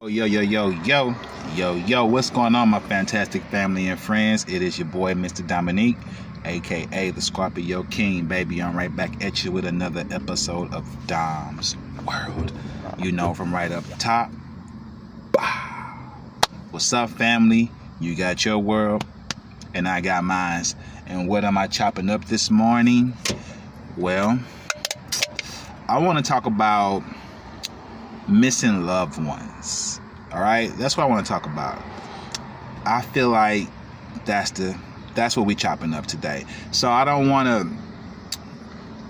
Yo, what's going on, my fantastic family and friends? It is your boy, Mr. Dominique, aka the Scorpio King, baby. I'm right back at you with another episode of Dom's World. You know, from right up top. What's up, family? You got your world, and I got mine. And what am I chopping up this morning? Well, I want to talk about missing loved ones. All right, that's what I want to talk about. I feel like that's what we chopping up today. So I don't want to,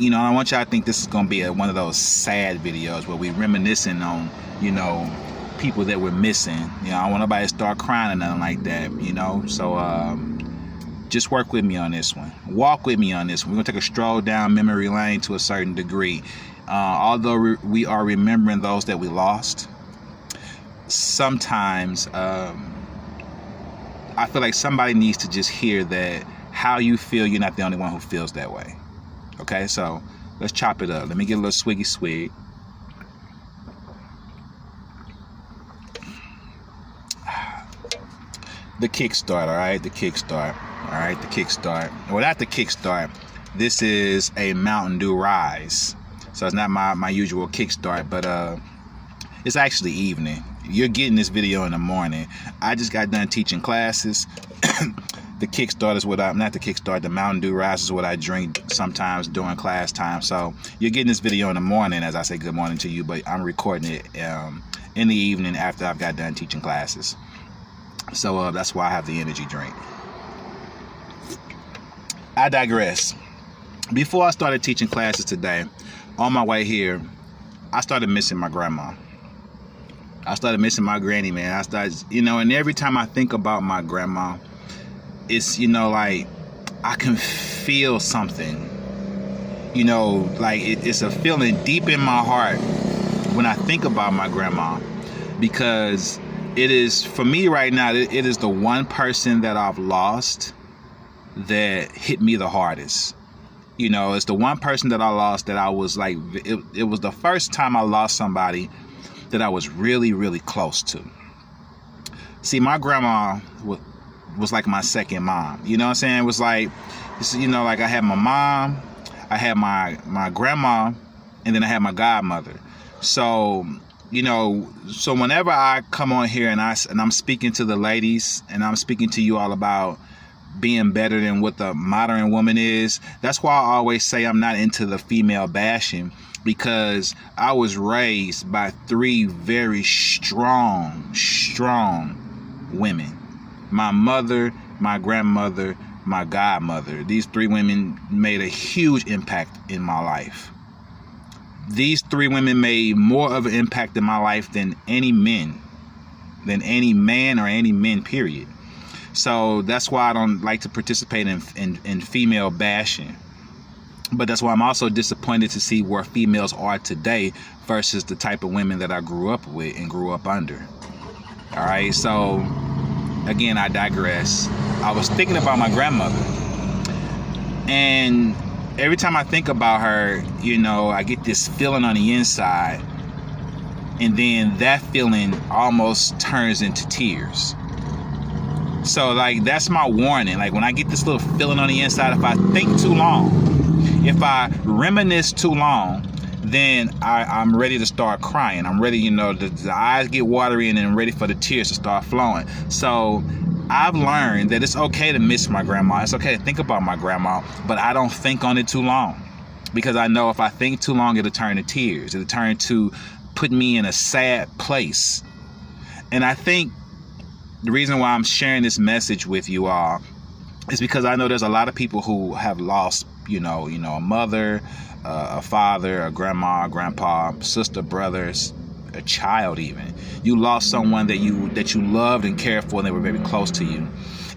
I don't want y'all to think this is gonna be one of those sad videos where we reminiscing on, people that we're missing. I don't want nobody to start crying or nothing like that. So just work with me on this one. Walk with me on this one. We're gonna take a stroll down memory lane to a certain degree. Although we are remembering those that we lost, sometimes I feel like somebody needs to just hear that how you feel, you're not the only one who feels that way. Okay, so let's chop it up. Let me get a little swiggy swig. The kickstart, all right? The kickstart. Well, not the kickstart. This is a Mountain Dew Rise. So it's not my usual kickstart, but it's actually evening. You're getting this video in the morning. I just got done teaching classes. The kickstart is the Mountain Dew Rise is what I drink sometimes during class time. So you're getting this video in the morning as I say good morning to you, but I'm recording it in the evening after I've got done teaching classes. So that's why I have the energy drink. I digress. Before I started teaching classes today, on my way here, I started missing my grandma. I started missing my granny, man. And every time I think about my grandma, it's, like I can feel something, it's a feeling deep in my heart when I think about my grandma, because it is, for me right now, it is the one person that I've lost that hit me the hardest. It's the one person that I lost that I was like, it was the first time I lost somebody that I was really, really close to. See, my grandma was like my second mom. You know what I'm saying? It was like, like I had my mom, I had my grandma, and then I had my godmother. So, so whenever I come on here and I'm speaking to the ladies and I'm speaking to you all about being better than what the modern woman is, that's why I always say I'm not into the female bashing, because I was raised by three very strong women. My mother, my grandmother, my godmother. These three women made a huge impact in my life. These three women made more of an impact in my life than any man or any men, period. So that's why I don't like to participate in female bashing. But that's why I'm also disappointed to see where females are today versus the type of women that I grew up with and grew up under. All right, so again, I digress. I was thinking about my grandmother, and every time I think about her, I get this feeling on the inside, and then that feeling almost turns into tears. So, that's my warning. When I get this little feeling on the inside, if I think too long, if I reminisce too long, then I'm ready to start crying. I'm ready, the eyes get watery and then ready for the tears to start flowing. So I've learned that it's okay to miss my grandma. It's okay to think about my grandma, but I don't think on it too long, because I know if I think too long, it'll turn to tears. It'll turn to put me in a sad place. And I think the reason why I'm sharing this message with you all is because I know there's a lot of people who have lost, a mother, a father, a grandma, a grandpa, sister, brothers, a child even. You lost someone that you loved and cared for, and they were very close to you.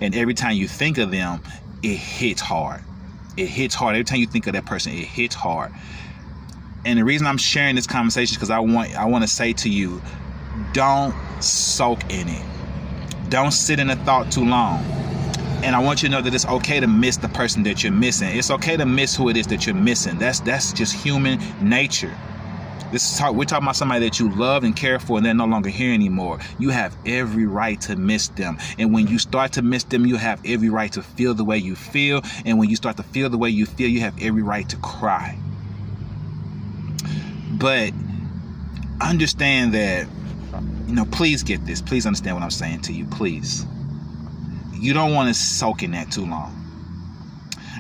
And every time you think of them, it hits hard. It hits hard. Every time you think of that person, it hits hard. And the reason I'm sharing this conversation is because I want to say to you, don't soak in it. Don't sit in a thought too long. And I want you to know that it's okay to miss the person that you're missing. It's okay to miss who it is that you're missing. That's just human nature. We're talking about somebody that you love and care for, and they're no longer here anymore. You have every right to miss them. And when you start to miss them, you have every right to feel the way you feel. And when you start to feel the way you feel, you have every right to cry. But understand that, please get this. Please understand what I'm saying to you, please. You don't want to soak in that too long.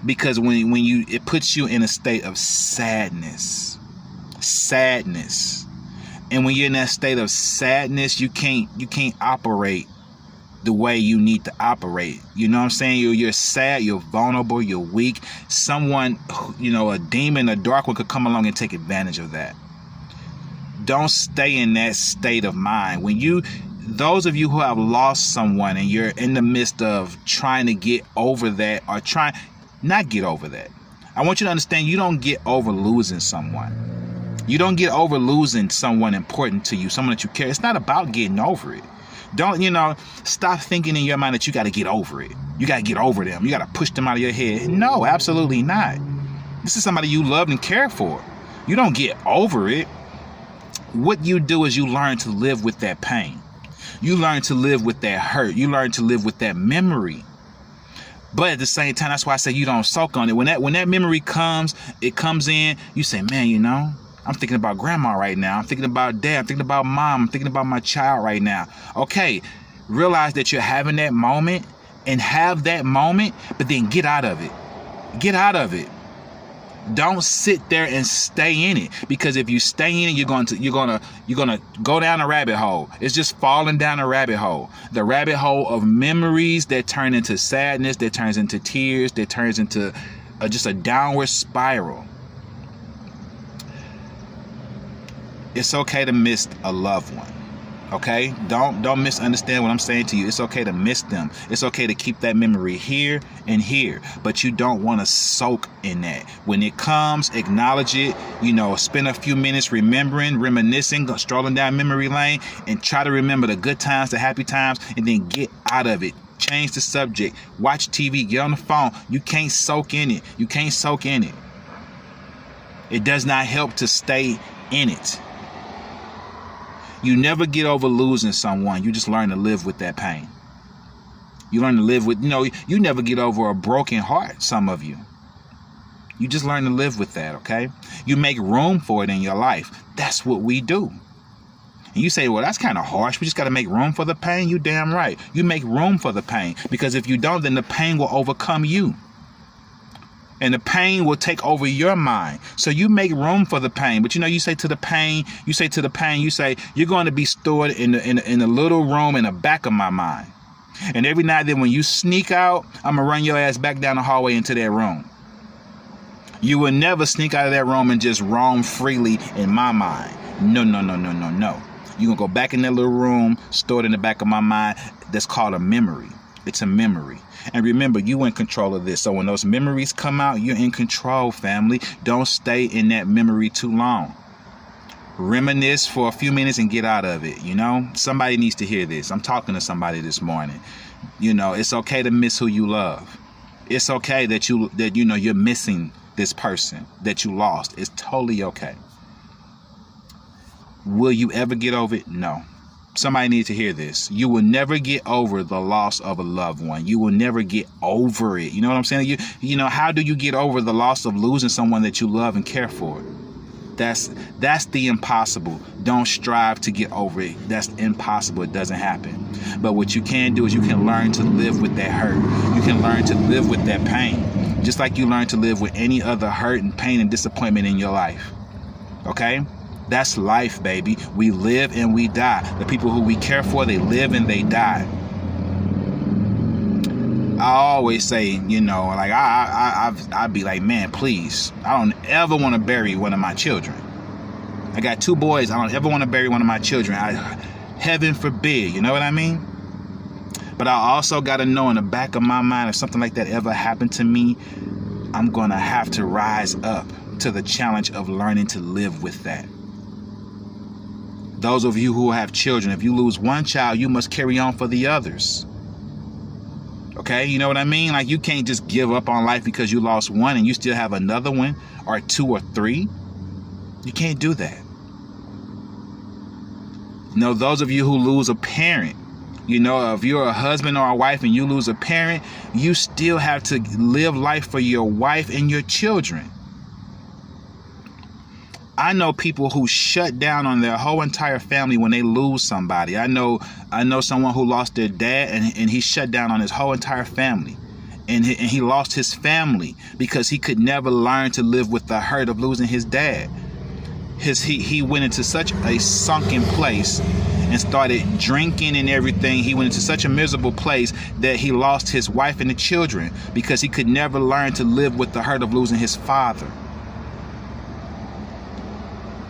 Because it puts you in a state of sadness. And when you're in that state of sadness, you can't operate the way you need to operate. You know what I'm saying? You're sad, you're vulnerable, you're weak. Someone, a demon, a dark one could come along and take advantage of that. Don't stay in that state of mind. Those of you who have lost someone and you're in the midst of trying to get over that, or not get over that. I want you to understand, you don't get over losing someone. You don't get over losing someone important to you, someone that you care. It's not about getting over it. Don't, stop thinking in your mind that you got to get over it. You got to get over them. You got to push them out of your head. No, absolutely not. This is somebody you loved and cared for. You don't get over it. What you do is you learn to live with that pain. You learn to live with that hurt. You learn to live with that memory. But at the same time, that's why I say you don't soak on it. When that memory comes, it comes in, you say, man, I'm thinking about grandma right now. I'm thinking about dad. I'm thinking about mom. I'm thinking about my child right now. Okay, realize that you're having that moment and have that moment, but then get out of it. Get out of it. Don't sit there and stay in it, because if you stay in it, you're gonna go down a rabbit hole. It's just falling down a rabbit hole. The rabbit hole of memories that turn into sadness, that turns into tears, that turns into just a downward spiral. It's okay to miss a loved one. Okay? Don't misunderstand what I'm saying to you. It's okay to miss them. It's okay to keep that memory here and here. But you don't want to soak in that. When it comes, acknowledge it. Spend a few minutes remembering, reminiscing, strolling down memory lane, and try to remember the good times, the happy times, and then get out of it. Change the subject. Watch TV. Get on the phone. You can't soak in it. You can't soak in it. It does not help to stay in it. You never get over losing someone. You just learn to live with that pain. You learn to live with, you never get over a broken heart, some of you. You just learn to live with that, okay? You make room for it in your life. That's what we do. And you say, well, that's kind of harsh. We just got to make room for the pain. You damn right. You make room for the pain. Because if you don't, then the pain will overcome you. And the pain will take over your mind. So you make room for the pain. But you say to the pain, you're going to be stored in a little room in the back of my mind. And every now and then when you sneak out, I'm going to run your ass back down the hallway into that room. You will never sneak out of that room and just roam freely in my mind. No. You're going to go back in that little room, stored in the back of my mind. That's called a memory. It's a memory. And remember, you in control of this. So when those memories come out, you're in control, family. Don't stay in that memory too long. Reminisce for a few minutes and get out of it. Somebody needs to hear this. I'm talking to somebody this morning. It's okay to miss who you love. It's okay that you're missing this person that you lost. It's totally okay. Will you ever get over it? No. Somebody needs to hear this. You will never get over the loss of a loved one. You will never get over it. You know what I'm saying? How do you get over the loss of losing someone that you love and care for? That's the impossible. Don't strive to get over it. That's impossible. It doesn't happen. But what you can do is you can learn to live with that hurt. You can learn to live with that pain. Just like you learn to live with any other hurt and pain and disappointment in your life. Okay? That's life, baby. We live and we die. The people who we care for, they live and they die. I always say, I'd be like, man, please, I don't ever want to bury one of my children. I got 2 boys. I don't ever want to bury one of my children. Heaven forbid, you know what I mean? But I also got to know in the back of my mind, if something like that ever happened to me, I'm going to have to rise up to the challenge of learning to live with that. Those of you who have children, if you lose one child, you must carry on for the others. Okay, you know what I mean? Like, you can't just give up on life because you lost one and you still have another one or 2 or 3. You can't do that. You know, those of you who lose a parent, you know, if you're a husband or a wife and you lose a parent, you still have to live life for your wife and your children. I know people who shut down on their whole entire family when they lose somebody. I know someone who lost their dad and he shut down on his whole entire family. And he lost his family because he could never learn to live with the hurt of losing his dad. He went into such a sunken place and started drinking and everything. He went into such a miserable place that he lost his wife and the children because he could never learn to live with the hurt of losing his father.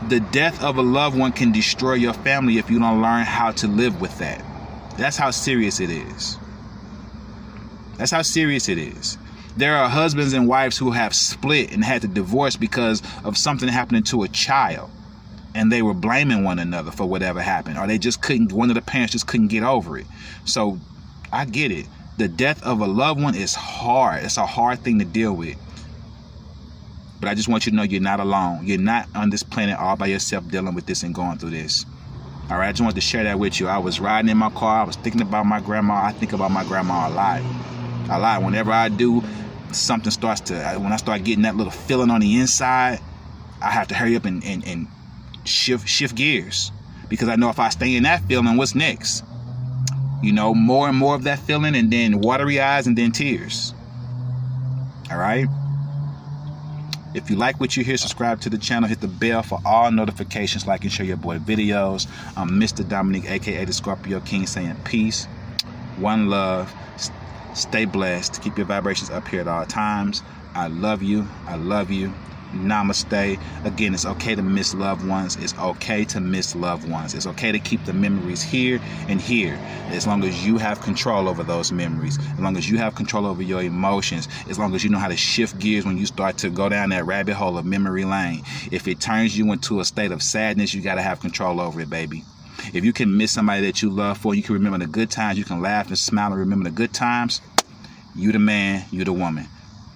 The death of a loved one can destroy your family if you don't learn how to live with that. That's how serious it is. That's how serious it is. There are husbands and wives who have split and had to divorce because of something happening to a child. And they were blaming one another for whatever happened. Or they just couldn't, one of the parents just couldn't get over it. So I get it. The death of a loved one is hard. It's a hard thing to deal with. But I just want you to know you're not alone. You're not on this planet all by yourself dealing with this and going through this. All right, I just wanted to share that with you. I was riding in my car. I was thinking about my grandma. I think about my grandma a lot. A lot. Whenever I do, something starts to, when I start getting that little feeling on the inside, I have to hurry up and shift gears. Because I know if I stay in that feeling, what's next? You know, more and more of that feeling, and then watery eyes, and then tears. All right? If you like what you hear, subscribe to the channel. Hit the bell for all notifications. Like and share your boy videos. I'm Mr. Dominique, a.k.a. the Scorpio King, saying peace, one love. Stay blessed. Keep your vibrations up here at all times. I love you. I love you. Namaste. Again, it's okay to miss loved ones. It's okay to miss loved ones. It's okay to keep the memories here and here. As long as you have control over those memories. As long as you have control over your emotions. As long as you know how to shift gears when you start to go down that rabbit hole of memory lane. If it turns you into a state of sadness, you got to have control over it, baby. If you can miss somebody that you love for, you can remember the good times, you can laugh and smile and remember the good times, you the man, you the woman.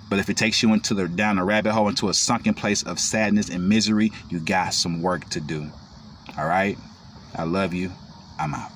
But if it takes you down the rabbit hole, into a sunken place of sadness and misery, you got some work to do. All right? I love you. I'm out.